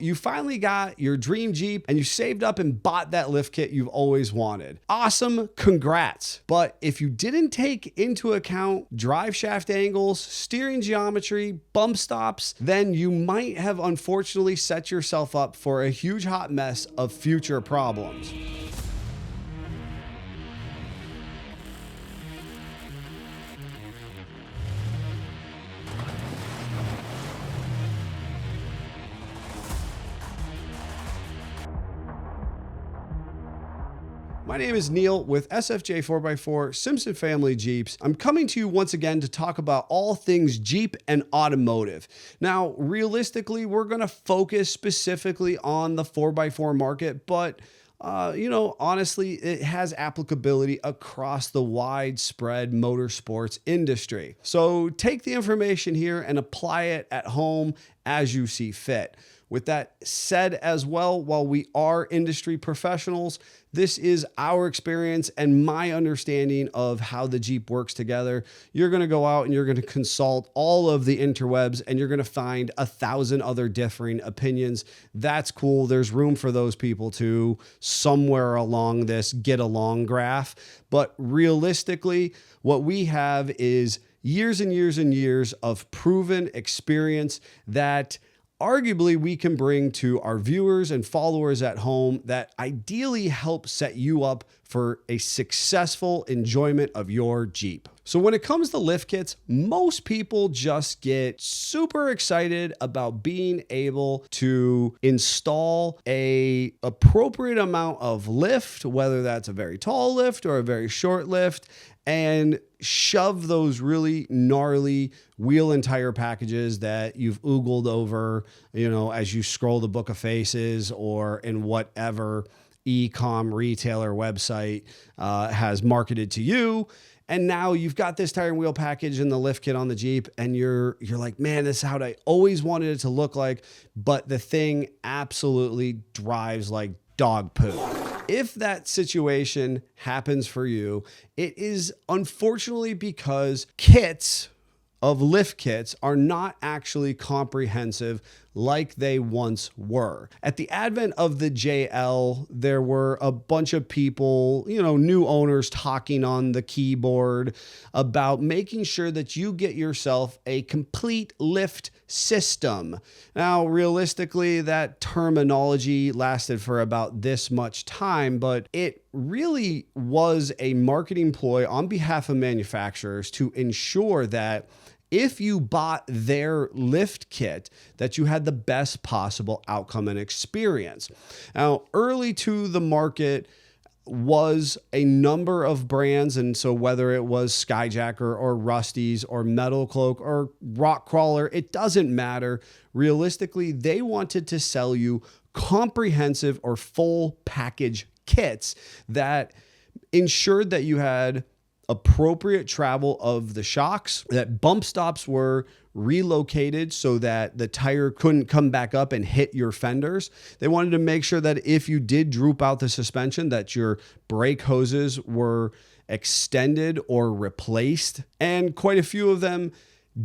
You finally got your dream Jeep and you saved up and bought that lift kit you've always wanted. Awesome, congrats. But if you didn't take into account drive shaft angles, steering geometry, bump stops, then you might have unfortunately set yourself up for a huge hot mess of future problems. My name is Neil with SFJ 4x4 Simpson Family Jeeps. I'm coming to you once again to talk about all things Jeep and automotive. Now, realistically, we're going to focus specifically on the 4x4 market, but honestly, it has applicability across the widespread motorsports industry. So take the information here and apply it at home as you see fit. With that said as well, while we are industry professionals, this is our experience and my understanding of how the Jeep works together. You're going to go out and you're going to consult all of the interwebs and you're going to find 1,000 other differing opinions. That's cool. There's room for those people to somewhere along this get along graph. But realistically, what we have is years and years and years of proven experience that arguably we can bring to our viewers and followers at home that ideally help set you up for a successful enjoyment of your Jeep. So when it comes to lift kits, most people just get super excited about being able to install a appropriate amount of lift, whether that's a very tall lift or a very short lift, and shove those really gnarly wheel and tire packages that you've oogled over, as you scroll the book of faces or in whatever e-com retailer website has marketed to you. And now you've got this tire and wheel package and the lift kit on the Jeep, and you're like, man, this is how I always wanted it to look like. But the thing absolutely drives like dog poo. If that situation happens for you, it is unfortunately because kits of lift kits are not actually comprehensive like they once were. At the advent of the JL, there were a bunch of people, new owners talking on the keyboard about making sure that you get yourself a complete lift system. Now, realistically, that terminology lasted for about this much time, but it really was a marketing ploy on behalf of manufacturers to ensure that if you bought their lift kit, that you had the best possible outcome and experience. Now, early to the market was a number of brands. And so whether it was Skyjacker or Rusty's or Metal Cloak or Rock Crawler, it doesn't matter. Realistically, they wanted to sell you comprehensive or full package kits that ensured that you had appropriate travel of the shocks, that bump stops were relocated so that the tire couldn't come back up and hit your fenders. They wanted to make sure that if you did droop out the suspension, that your brake hoses were extended or replaced. And quite a few of them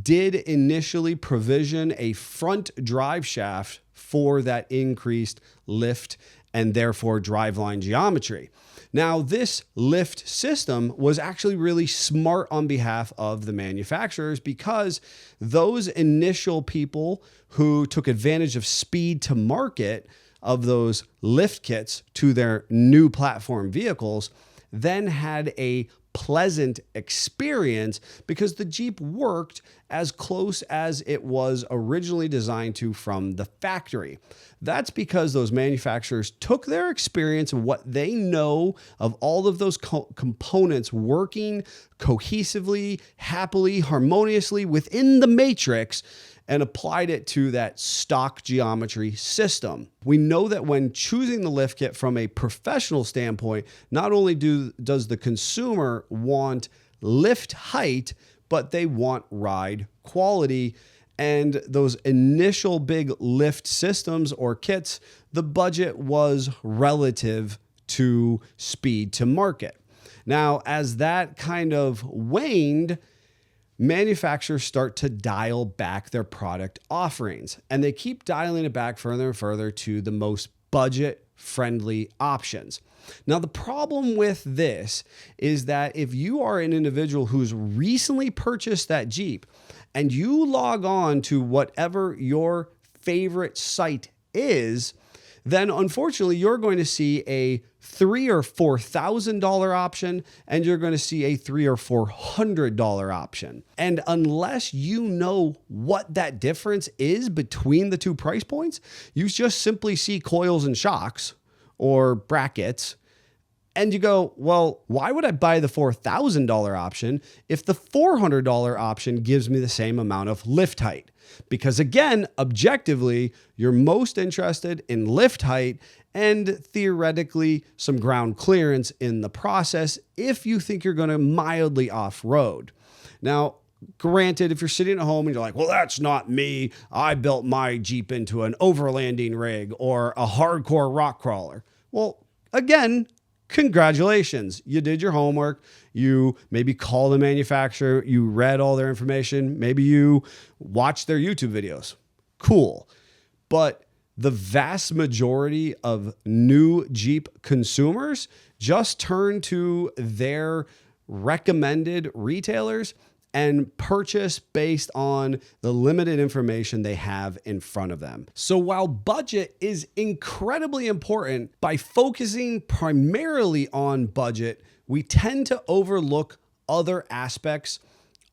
did initially provision a front drive shaft for that increased lift and therefore driveline geometry. Now, this lift system was actually really smart on behalf of the manufacturers because those initial people who took advantage of speed to market of those lift kits to their new platform vehicles then had a pleasant experience because the Jeep worked as close as it was originally designed to from the factory. That's because those manufacturers took their experience and what they know of all of those components working cohesively, happily, harmoniously within the matrix and applied it to that stock geometry system. We know that when choosing the lift kit from a professional standpoint, not only does the consumer want lift height, but they want ride quality. And those initial big lift systems or kits, the budget was relative to speed to market. Now, as that kind of waned, manufacturers start to dial back their product offerings, and they keep dialing it back further and further to the most budget-friendly options. Now, the problem with this is that if you are an individual who's recently purchased that Jeep and you log on to whatever your favorite site is, then unfortunately you're going to see a $3,000 or $4,000 option, and you're going to see a $300 or $400 option. And unless you know what that difference is between the two price points, you just simply see coils and shocks or brackets, and you go, well, why would I buy the $4,000 option if the $400 option gives me the same amount of lift height? Because again, objectively, you're most interested in lift height and theoretically some ground clearance in the process if you think you're going to mildly off-road. Now, granted, if you're sitting at home and you're like, well, that's not me. I built my Jeep into an overlanding rig or a hardcore rock crawler. Well, again, congratulations. You did your homework. You maybe called the manufacturer. You read all their information. Maybe you watched their YouTube videos. Cool. But the vast majority of new Jeep consumers just turn to their recommended retailers and purchase based on the limited information they have in front of them. So while budget is incredibly important, by focusing primarily on budget, we tend to overlook other aspects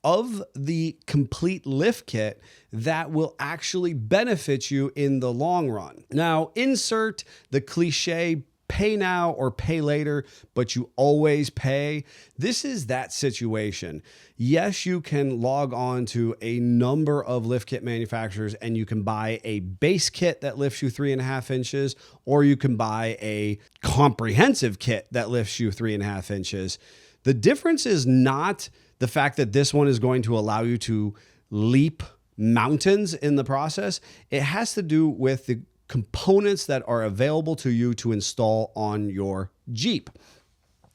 of the complete lift kit that will actually benefit you in the long run. Now, insert the cliche pay now or pay later, but you always pay. This is that situation. Yes, you can log on to a number of lift kit manufacturers and you can buy a base kit that lifts you 3.5 inches, or you can buy a comprehensive kit that lifts you 3.5 inches. The difference is not the fact that this one is going to allow you to leap mountains in the process. It has to do with the components that are available to you to install on your Jeep.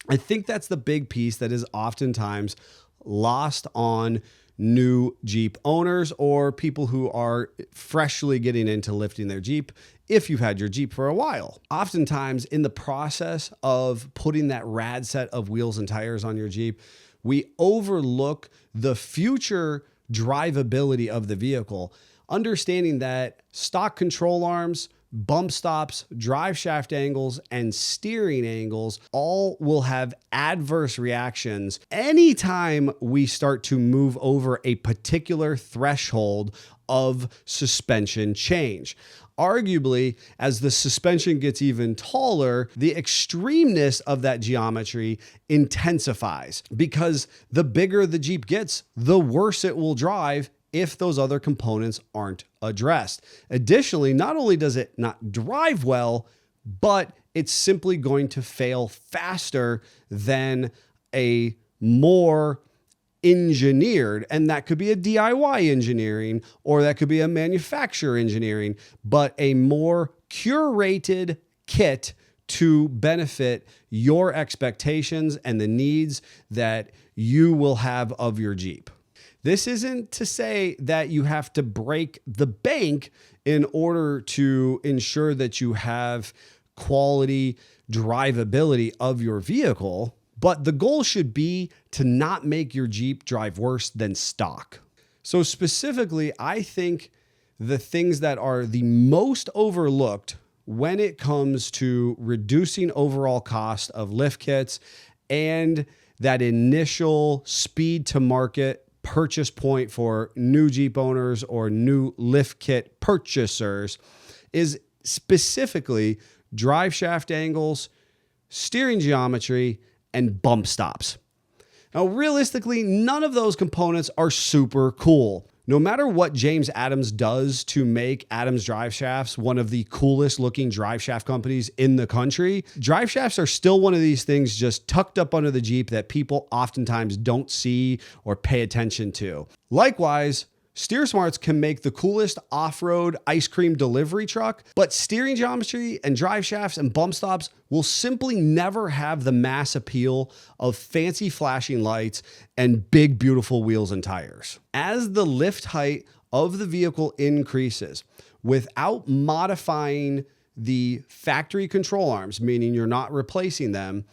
I think that's the big piece that is oftentimes lost on new Jeep owners or people who are freshly getting into lifting their Jeep if you've had your Jeep for a while. Oftentimes in the process of putting that rad set of wheels and tires on your Jeep, we overlook the future drivability of the vehicle, understanding that stock control arms, bump stops, drive shaft angles, and steering angles all will have adverse reactions anytime we start to move over a particular threshold of suspension change. Arguably, as the suspension gets even taller, the extremeness of that geometry intensifies, because the bigger the Jeep gets, the worse it will drive if those other components aren't addressed. Additionally, not only does it not drive well, but it's simply going to fail faster than a more engineered, and that could be a DIY engineering, or that could be a manufacturer engineering, but a more curated kit to benefit your expectations and the needs that you will have of your Jeep. This isn't to say that you have to break the bank in order to ensure that you have quality drivability of your vehicle, but the goal should be to not make your Jeep drive worse than stock. So specifically, I think the things that are the most overlooked when it comes to reducing overall cost of lift kits and that initial speed to market purchase point for new Jeep owners or new lift kit purchasers is specifically drive shaft angles, steering geometry, and bump stops. Now, realistically, none of those components are super cool. No matter what James Adams does to make Adams Drive Shafts one of the coolest looking drive shaft companies in the country, drive shafts are still one of these things just tucked up under the Jeep that people oftentimes don't see or pay attention to. Likewise, Steer Smarts can make the coolest off-road ice cream delivery truck, but steering geometry and drive shafts and bump stops will simply never have the mass appeal of fancy flashing lights and big, beautiful wheels and tires. As the lift height of the vehicle increases, without modifying the factory control arms, meaning you're not replacing them,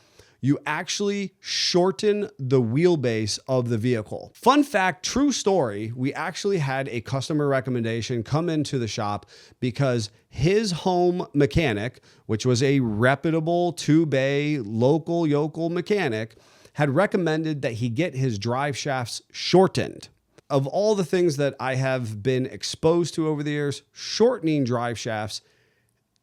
you actually shorten the wheelbase of the vehicle. Fun fact, true story, we actually had a customer recommendation come into the shop because his home mechanic, which was a reputable 2-bay local yokel mechanic, had recommended that he get his drive shafts shortened. Of all the things that I have been exposed to over the years, shortening drive shafts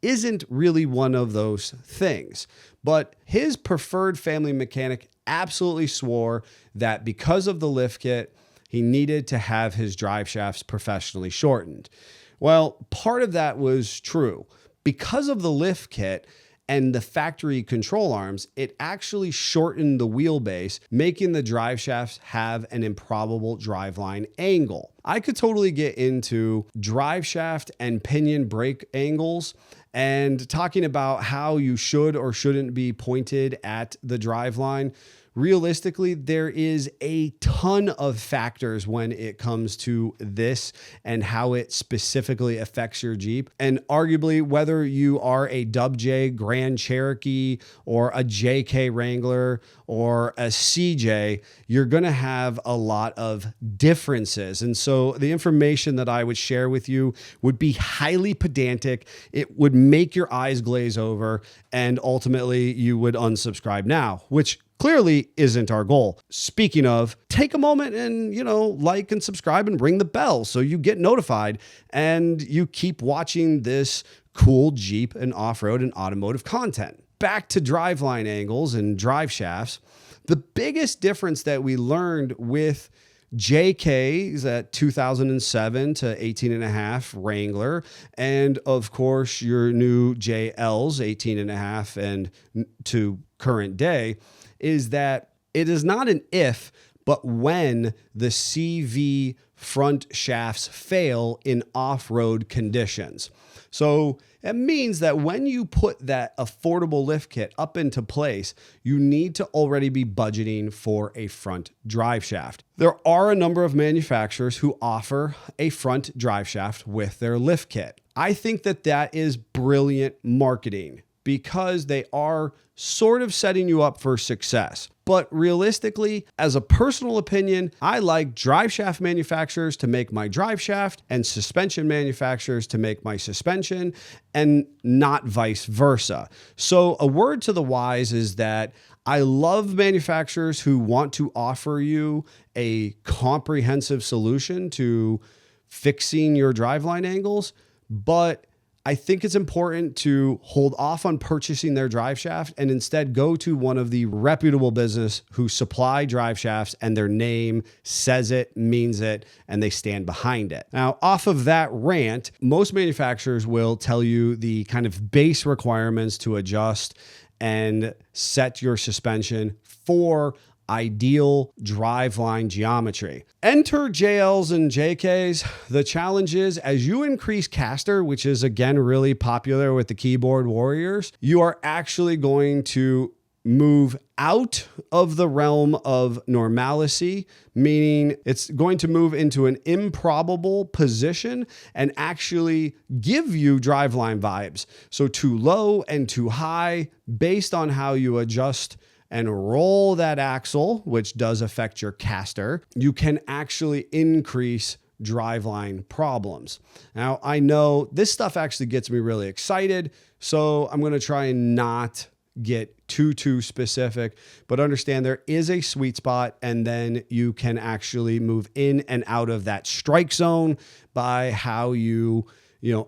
isn't really one of those things. But his preferred family mechanic absolutely swore that because of the lift kit, he needed to have his drive shafts professionally shortened. Well, part of that was true. Because of the lift kit and the factory control arms, it actually shortened the wheelbase, making the drive shafts have an improbable driveline angle. I could totally get into drive shaft and pinion brake angles and talking about how you should or shouldn't be pointed at the driveline. Realistically, there is a ton of factors when it comes to this and how it specifically affects your Jeep. And arguably, whether you are a Dub J Grand Cherokee or a JK Wrangler or a CJ, you're going to have a lot of differences. And so the information that I would share with you would be highly pedantic. It would make your eyes glaze over, and ultimately you would unsubscribe now, which clearly isn't our goal. Speaking of, take a moment and, like and subscribe and ring the bell so you get notified and you keep watching this cool Jeep and off-road and automotive content. Back to driveline angles and drive shafts. The biggest difference that we learned with JK's at 2007 to 18.5 Wrangler, and of course your new JL's 18.5 and to current day, is that it is not an if, but when the CV front shafts fail in off-road conditions. So it means that when you put that affordable lift kit up into place, you need to already be budgeting for a front drive shaft. There are a number of manufacturers who offer a front drive shaft with their lift kit. I think that is brilliant marketing, because they are sort of setting you up for success. But realistically, as a personal opinion, I like drive shaft manufacturers to make my drive shaft and suspension manufacturers to make my suspension, and not vice versa. So a word to the wise is that I love manufacturers who want to offer you a comprehensive solution to fixing your driveline angles, but I think it's important to hold off on purchasing their drive shaft and instead go to one of the reputable business who supply drive shafts and their name says it, means it, and they stand behind it. Now, off of that rant, most manufacturers will tell you the kind of base requirements to adjust and set your suspension for ideal driveline geometry. Enter JLs and JKs. The challenge is, as you increase caster, which is again really popular with the keyboard warriors, you are actually going to move out of the realm of normalcy, meaning it's going to move into an improbable position and actually give you driveline vibes. So too low and too high, based on how you adjust and roll that axle, which does affect your caster, you can actually increase driveline problems. Now, I know this stuff actually gets me really excited, so I'm going to try and not get too specific, but understand there is a sweet spot, and then you can actually move in and out of that strike zone by how you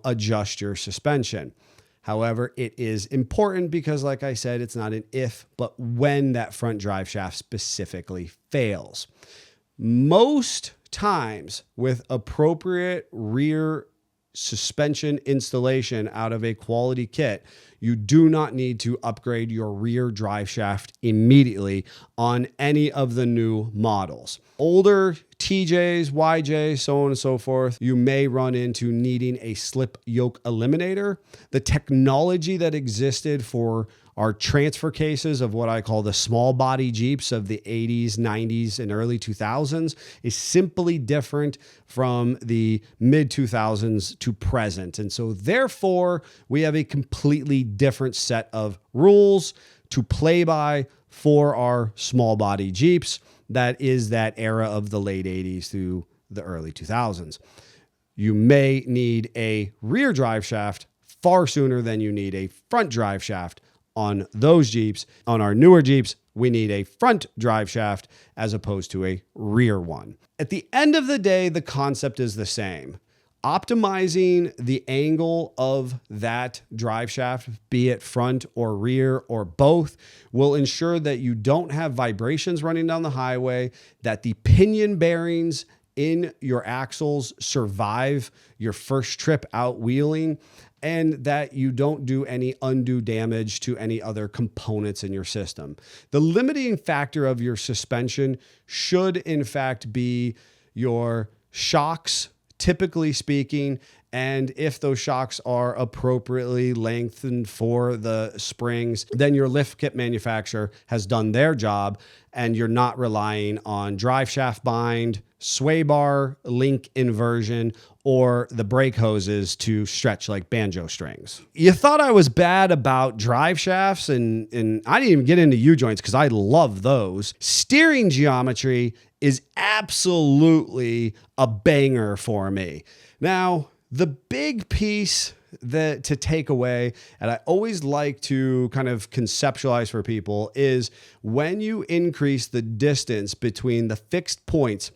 adjust your suspension. However, it is important because, like I said, it's not an if, but when that front drive shaft specifically fails. Most times with appropriate rear suspension installation out of a quality kit, you do not need to upgrade your rear drive shaft immediately on any of the new models. Older TJs, YJs, so on and so forth, you may run into needing a slip yoke eliminator. The technology that existed for our transfer cases of what I call the small body Jeeps of the 80s, 90s, and early 2000s is simply different from the mid 2000s to present. And so therefore, we have a completely different set of rules to play by for our small body Jeeps. That is that era of the late 80s through the early 2000s. You may need a rear drive shaft far sooner than you need a front drive shaft on those Jeeps. On our newer Jeeps, we need a front drive shaft as opposed to a rear one. At the end of the day, the concept is the same. Optimizing the angle of that drive shaft, be it front or rear or both, will ensure that you don't have vibrations running down the highway, that the pinion bearings in your axles survive your first trip out wheeling, and that you don't do any undue damage to any other components in your system. The limiting factor of your suspension should in fact be your shocks, typically speaking, and if those shocks are appropriately lengthened for the springs, then your lift kit manufacturer has done their job and you're not relying on drive shaft bind, sway bar, link inversion, or the brake hoses to stretch like banjo strings. You thought I was bad about drive shafts, and I didn't even get into U-joints because I love those. Steering geometry is absolutely a banger for me. Now, the big piece that to take away, and I always like to kind of conceptualize for people, is when you increase the distance between the fixed points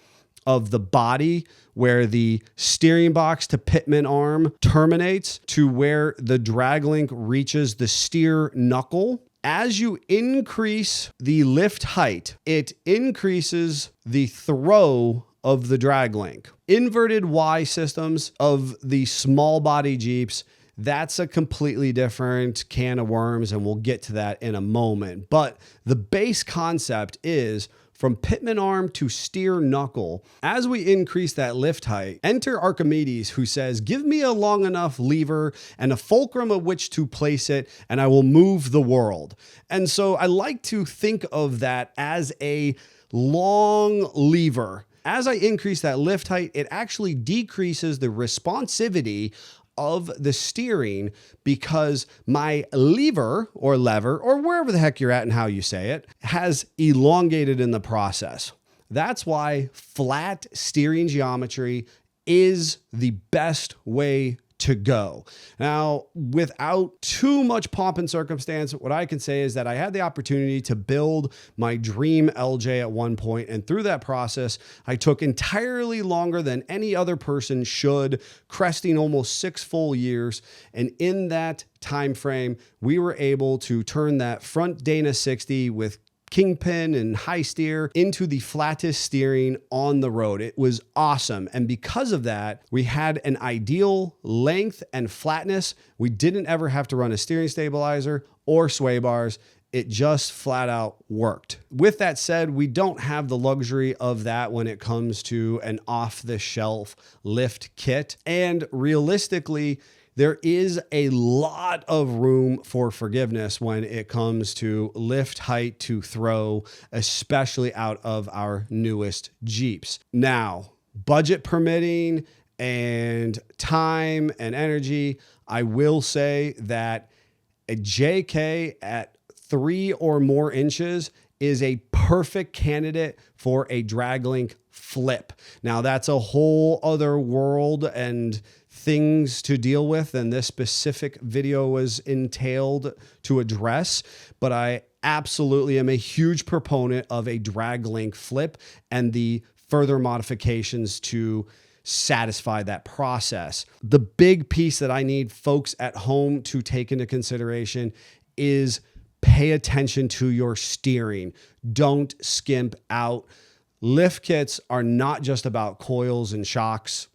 of the body where the steering box to pitman arm terminates to where the drag link reaches the steer knuckle. As you increase the lift height, it increases the throw of the drag link. Inverted Y systems of the small body Jeeps, that's a completely different can of worms, and we'll get to that in a moment. But the base concept is from pitman arm to steer knuckle. As we increase that lift height, enter Archimedes, who says, give me a long enough lever and a fulcrum at which to place it, and I will move the world. And so I like to think of that as a long lever. As I increase that lift height, it actually decreases the responsivity of the steering because my lever, or wherever the heck you're at and how you say it, has elongated in the process. That's why flat steering geometry is the best way to go. Now, without too much pomp and circumstance, what I can say is that I had the opportunity to build my dream LJ at one point, and through that process, I took entirely longer than any other person should, cresting almost 6 full years. And in that time frame, we were able to turn that front Dana 60 with kingpin and high steer into the flattest steering on the road. It was awesome. And because of that, we had an ideal length and flatness. We didn't ever have to run a steering stabilizer or sway bars. It just flat out worked. With that said, we don't have the luxury of that when it comes to an off-the-shelf lift kit. And realistically, there is a lot of room for forgiveness when it comes to lift height to throw, especially out of our newest Jeeps. Now, budget permitting and time and energy, I will say that a JK at 3 or more inches is a perfect candidate for a drag link flip. Now, that's a whole other world and things to deal with than this specific video was entailed to address, but I absolutely am a huge proponent of a drag link flip and the further modifications to satisfy that process. The big piece that I need folks at home to take into consideration is pay attention to your steering. Don't skimp out. Lift kits are not just about coils and shocks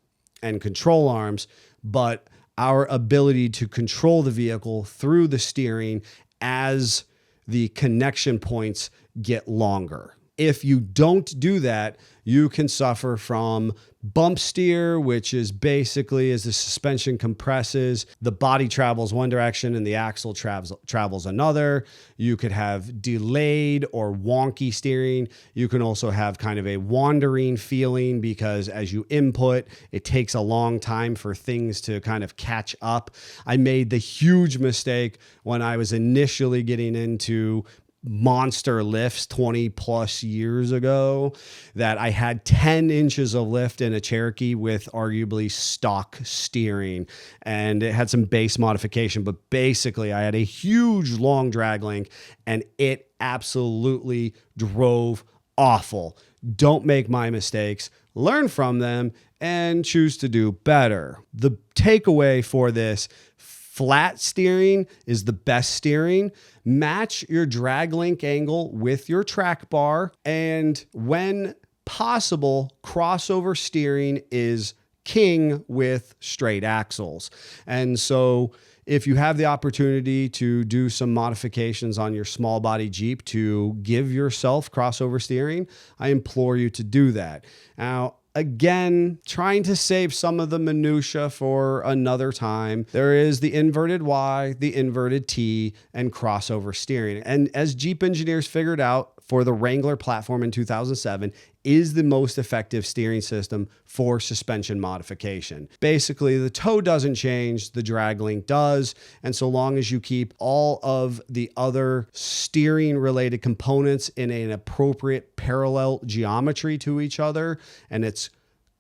and control arms, but our ability to control the vehicle through the steering as the connection points get longer. If you don't do that, you can suffer from bump steer, which is basically as the suspension compresses, the body travels one direction and the axle travels another. You could have delayed or wonky steering. You can also have kind of a wandering feeling because as you input, it takes a long time for things to kind of catch up. I made the huge mistake when I was initially getting into monster lifts 20 plus years ago that I had 10 inches of lift in a Cherokee with arguably stock steering, and it had some base modification, but basically I had a huge long drag link and it absolutely drove awful. Don't make my mistakes, learn from them, and choose to do better. The takeaway for this: flat steering is the best steering. Match your drag link angle with your track bar. And when possible, crossover steering is king with straight axles. And so if you have the opportunity to do some modifications on your small body Jeep to give yourself crossover steering, I implore you to do that. Now, again, trying to save some of the minutia for another time. There is the inverted Y, the inverted T, and crossover steering. And as Jeep engineers figured out for the Wrangler platform in 2007, is the most effective steering system for suspension modification. Basically, the toe doesn't change, the drag link does. And so long as you keep all of the other steering related components in an appropriate parallel geometry to each other, and it's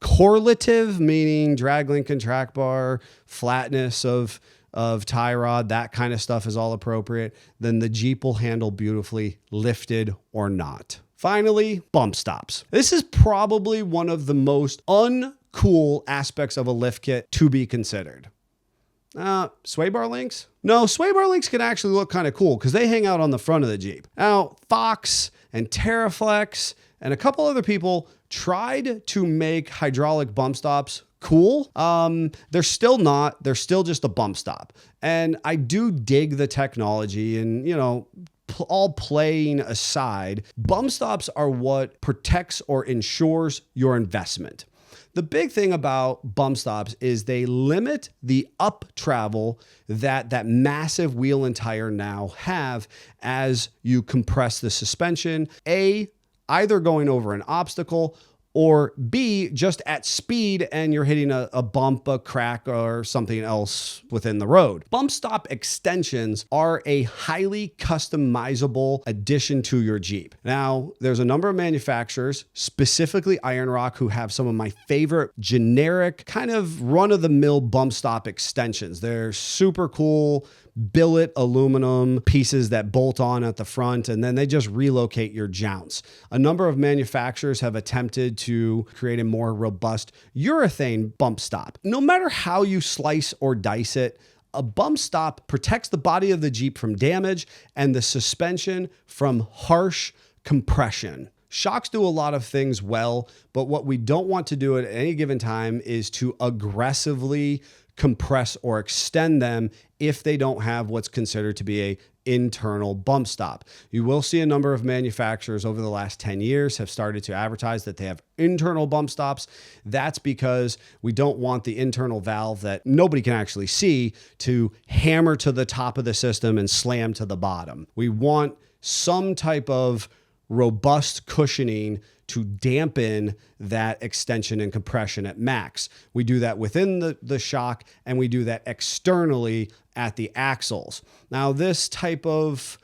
correlative, meaning drag link and track bar, flatness of tie rod, that kind of stuff is all appropriate, then the Jeep will handle beautifully, lifted or not. Finally, bump stops. This is probably one of the most uncool aspects of a lift kit to be considered. Sway bar links? No, sway bar links can actually look kind of cool because they hang out on the front of the Jeep. Now, Fox and Terraflex and a couple other people tried to make hydraulic bump stops cool. They're still not. They're still just a bump stop. And I do dig the technology and, all playing aside, bump stops are what protects or ensures your investment. The big thing about bump stops is they limit the up travel that massive wheel and tire now have as you compress the suspension, either going over an obstacle, or B, just at speed and you're hitting a bump, a crack, or something else within the road. Bump stop extensions are a highly customizable addition to your Jeep. Now, there's a number of manufacturers, specifically Iron Rock, who have some of my favorite generic kind of run-of-the-mill bump stop extensions. They're super cool billet aluminum pieces that bolt on at the front, and then they just relocate your jounts. A number of manufacturers have attempted to create a more robust urethane bump stop. No matter how you slice or dice it, a bump stop protects the body of the Jeep from damage and the suspension from harsh compression. Shocks do a lot of things well, but what we don't want to do at any given time is to aggressively compress or extend them if they don't have what's considered to be a internal bump stop. You will see a number of manufacturers over the last 10 years have started to advertise that they have internal bump stops. That's because we don't want the internal valve that nobody can actually see to hammer to the top of the system and slam to the bottom. We want some type of robust cushioning to dampen that extension and compression at max. We do that within the shock, and we do that externally at the axles. Now, this type of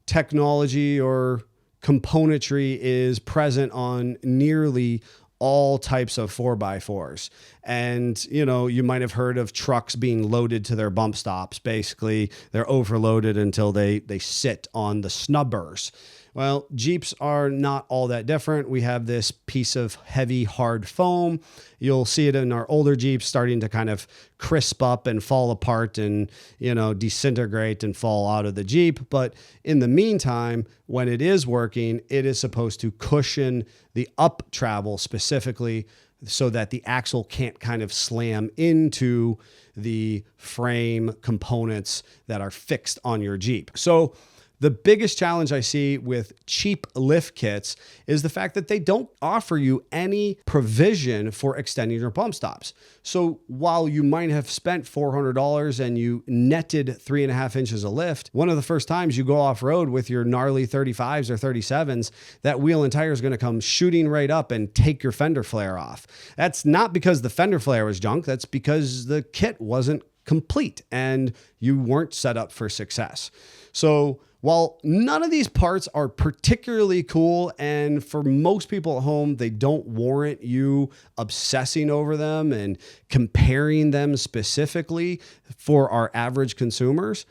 technology or componentry is present on nearly all types of 4x4s. And, you might have heard of trucks being loaded to their bump stops. Basically, they're overloaded until they sit on the snubbers. Well, Jeeps are not all that different. We have this piece of heavy, hard foam. You'll see it in our older Jeeps starting to kind of crisp up and fall apart and, disintegrate and fall out of the Jeep. But in the meantime, when it is working, it is supposed to cushion the up travel specifically so that the axle can't kind of slam into the frame components that are fixed on your Jeep. So The biggest challenge I see with cheap lift kits is the fact that they don't offer you any provision for extending your bump stops. So while you might have spent $400 and you netted 3.5 inches of lift, one of the first times you go off-road with your gnarly 35s or 37s, that wheel and tire is going to come shooting right up and take your fender flare off. That's not because the fender flare was junk. That's because the kit wasn't complete and you weren't set up for success. So while none of these parts are particularly cool, and for most people at home, they don't warrant you obsessing over them and comparing them specifically for our average consumers,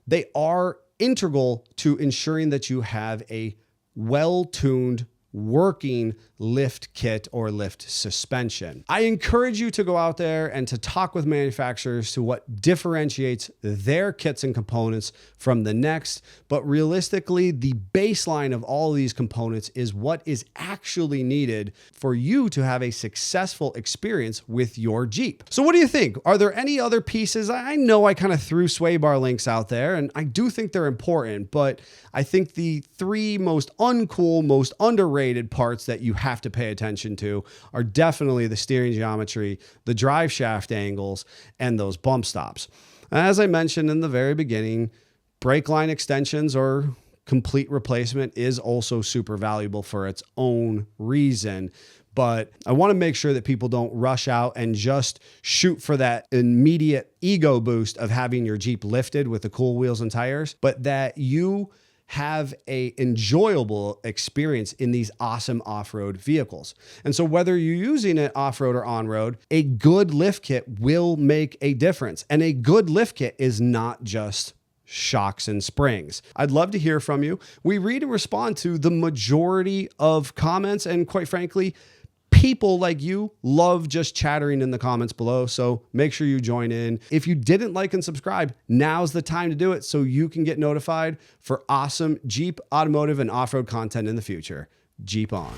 they are integral to ensuring that you have a well-tuned working lift kit or lift suspension. I encourage you to go out there and to talk with manufacturers to what differentiates their kits and components from the next. But realistically, the baseline of all of these components is what is actually needed for you to have a successful experience with your Jeep. So what do you think? Are there any other pieces? I know I kind of threw sway bar links out there, and I do think they're important, but I think the three most uncool, most underrated parts that you have to pay attention to are definitely the steering geometry, the drive shaft angles, and those bump stops. As I mentioned in the very beginning, brake line extensions or complete replacement is also super valuable for its own reason. But I want to make sure that people don't rush out and just shoot for that immediate ego boost of having your Jeep lifted with the cool wheels and tires, but that you have a enjoyable experience in these awesome off-road vehicles. And so whether you're using it off-road or on-road, a good lift kit will make a difference. And a good lift kit is not just shocks and springs. I'd love to hear from you. We read and respond to the majority of comments, and quite frankly, people like you love just chattering in the comments below, so make sure you join in. If you didn't like and subscribe, now's the time to do it so you can get notified for awesome Jeep, automotive, and off-road content in the future. Jeep on.